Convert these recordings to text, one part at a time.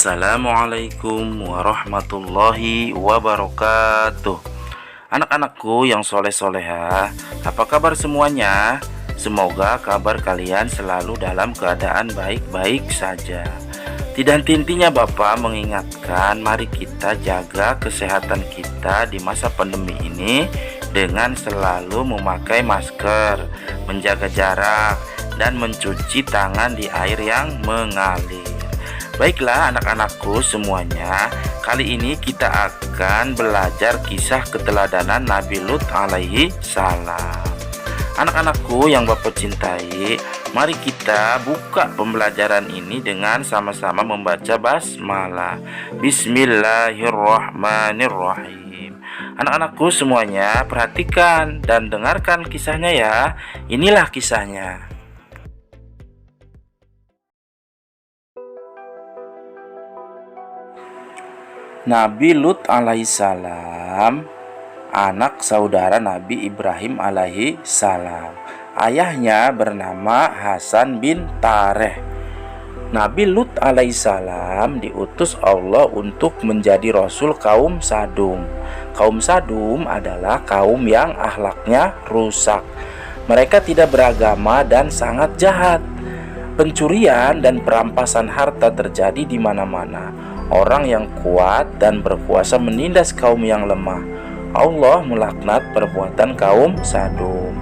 Assalamualaikum warahmatullahi wabarakatuh. Anak-anakku yang soleh-soleha, apa kabar semuanya? Semoga kabar kalian selalu dalam keadaan baik-baik saja. Tidak henti-hentinya Bapak mengingatkan, mari kita jaga kesehatan kita di masa pandemi ini dengan selalu memakai masker, menjaga jarak, dan mencuci tangan di air yang mengalir. Baiklah anak-anakku semuanya, kali ini kita akan belajar kisah keteladanan Nabi Lut alaihi salam. Anak-anakku yang Bapak cintai, mari kita buka pembelajaran ini dengan sama-sama membaca basmalah. Bismillahirrahmanirrahim. Anak-anakku semuanya, perhatikan dan dengarkan kisahnya ya. Inilah kisahnya. Nabi Lut alaihissalam, anak saudara Nabi Ibrahim alaihissalam. Ayahnya bernama Hasan bin Tareh. Nabi Lut alaihissalam diutus Allah untuk menjadi rasul kaum Sadum. Kaum Sadum adalah kaum yang akhlaknya rusak. Mereka tidak beragama dan sangat jahat. Pencurian dan perampasan harta terjadi di mana-mana. Orang yang kuat dan berkuasa menindas kaum yang lemah. Allah melaknat perbuatan kaum Sadum.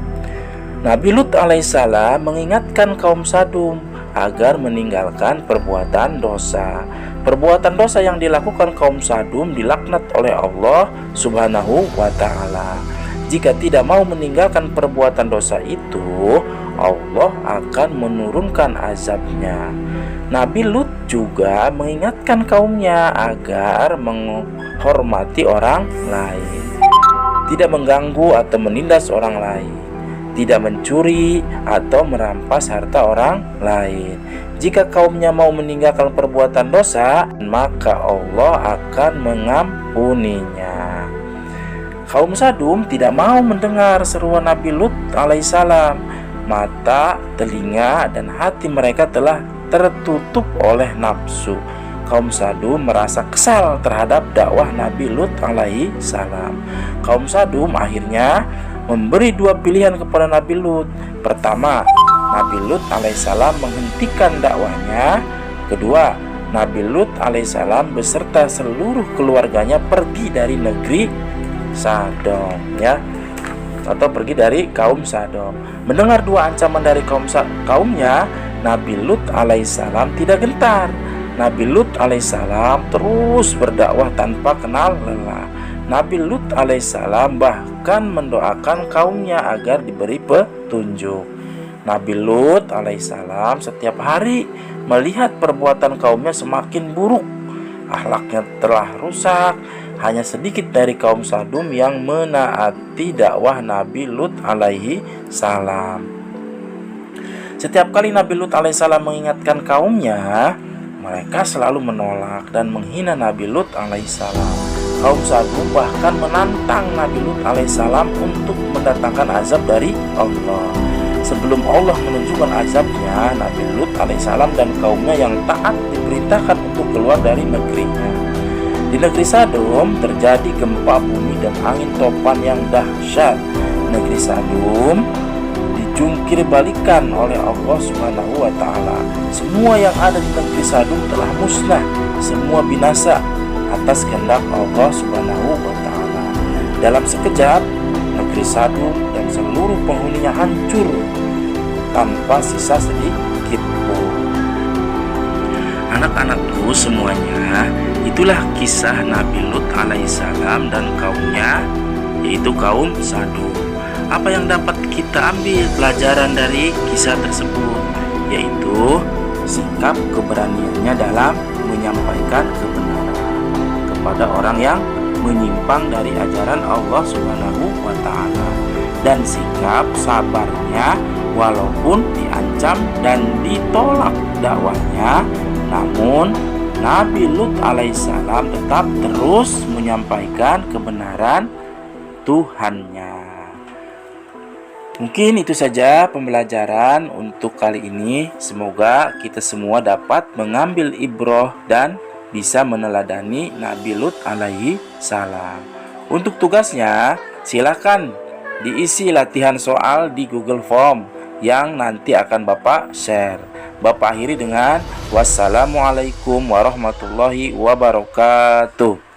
Nabi Lut alaihissalam mengingatkan kaum Sadum agar meninggalkan perbuatan dosa. Perbuatan dosa yang dilakukan kaum Sadum dilaknat oleh Allah Subhanahu wa ta'ala. Jika tidak mau meninggalkan perbuatan dosa itu, Allah akan menurunkan azabnya. Nabi Lut juga mengingatkan kaumnya agar menghormati orang lain, tidak mengganggu atau menindas orang lain, tidak mencuri atau merampas harta orang lain. Jika kaumnya mau meninggalkan perbuatan dosa, maka Allah akan mengampuninya. Kaum Sadum tidak mau mendengar seruan Nabi Lut alaihissalam. Mata, telinga, dan hati mereka telah tertutup oleh nafsu. Kaum Sadum merasa kesal terhadap dakwah Nabi Lut alaihi salam. Kaum Sadum akhirnya memberi dua pilihan kepada Nabi Lut. Pertama, Nabi Lut alaihissalam menghentikan dakwahnya. Kedua, Nabi Lut alaihissalam beserta seluruh keluarganya pergi dari negeri Sadom, ya, atau pergi dari kaum Sadom. Mendengar dua ancaman dari kaumnya, Nabi Lut alaihissalam tidak gentar. Nabi Lut alaihissalam terus berdakwah tanpa kenal lelah. Nabi Lut alaihissalam bahkan mendoakan kaumnya agar diberi petunjuk. Nabi Lut alaihissalam setiap hari melihat perbuatan kaumnya semakin buruk. Akhlaknya telah rusak. Hanya sedikit dari kaum Sadum yang menaati dakwah Nabi Lut alaihi salam. Setiap kali Nabi Lut alaihissalam mengingatkan kaumnya, mereka selalu menolak dan menghina Nabi Lut alaihissalam. Kaum Sadum bahkan menantang Nabi Lut alaihissalam untuk mendatangkan azab dari Allah. Sebelum Allah menunjukkan azabnya, Nabi Lut alaihissalam dan kaumnya yang taat diperintahkan untuk keluar dari negerinya. Di negeri Sadom terjadi gempa bumi dan angin topan yang dahsyat. Negeri Sadom dijungkir balikan oleh Allah Subhanahu wa ta'ala. Semua yang ada di negeri Sadom telah musnah, semua binasa atas kehendak Allah Subhanahu wa ta'ala. Dalam sekejap, negeri Sadom dan seluruh penghuninya hancur tanpa sisa sedikit pun. Anak-anakku semuanya, itulah kisah Nabi Lut alaihissalam dan kaumnya, yaitu kaum Sadum. Apa yang dapat kita ambil pelajaran dari kisah tersebut? Yaitu sikap keberaniannya dalam menyampaikan kebenaran kepada orang yang menyimpang dari ajaran Allah Subhanahu wa ta'ala, dan sikap sabarnya walaupun diancam dan ditolak dakwahnya, namun Nabi Lut alaihissalam tetap terus menyampaikan kebenaran Tuhannya. Mungkin itu saja pembelajaran untuk kali ini. Semoga kita semua dapat mengambil ibrah dan bisa meneladani Nabi Lut alaihi salam. Untuk tugasnya, silakan diisi latihan soal di Google Form yang nanti akan Bapak share. Bapak akhiri dengan wassalamualaikum warahmatullahi wabarakatuh.